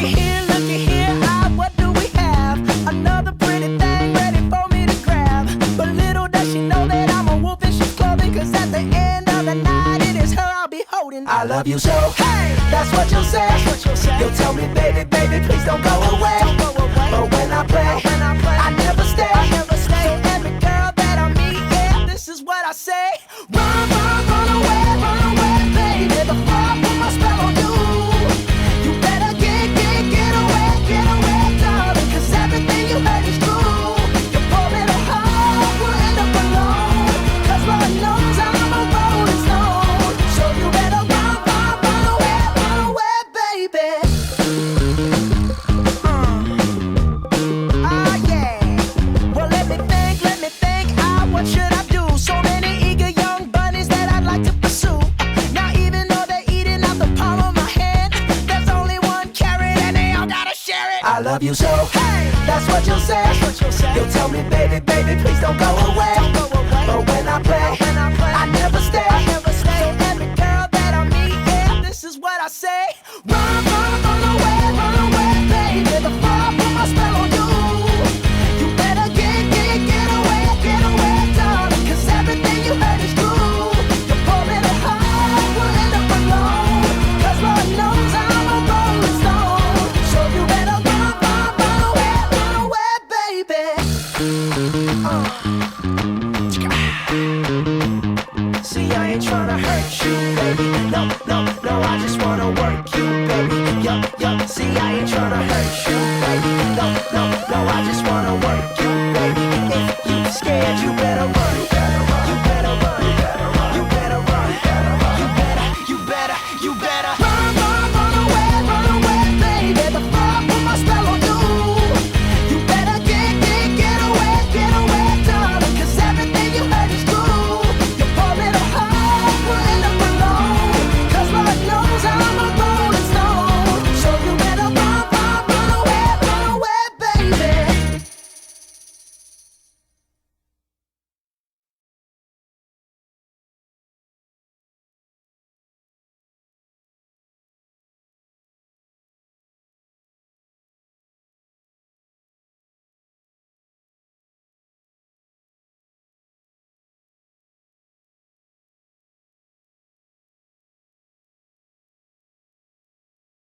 looky here, ah, what do we have? Another pretty thing ready for me to grab. But little does she know that I'm a wolf in sheep's clothing. Cause at the end of the night, it is her I'll be holding. I love you so, hey, that's what you'll say. You'll tell me, baby, baby, please don't go away. But when I play, I never stay. So every girl that I meet, yeah, this is what I say. Run, run away, baby, before I put my spell on you. You better get away, darling, cause everything you heard is true. Your poor little heart will end up alone, cause Lord knows I'm a rolling stone. So you better run away, baby. Ah, yeah. Well, let me think, ah, what should I do? So many eager young bunnies that I'd like to pursue. Now even though they're eating out the palm of my hand, there's only one carrot and they all gotta share it. I love you so, hey, that's what you'll say. You'll tell me, baby, baby, please don't go away. But when I play, I never stay.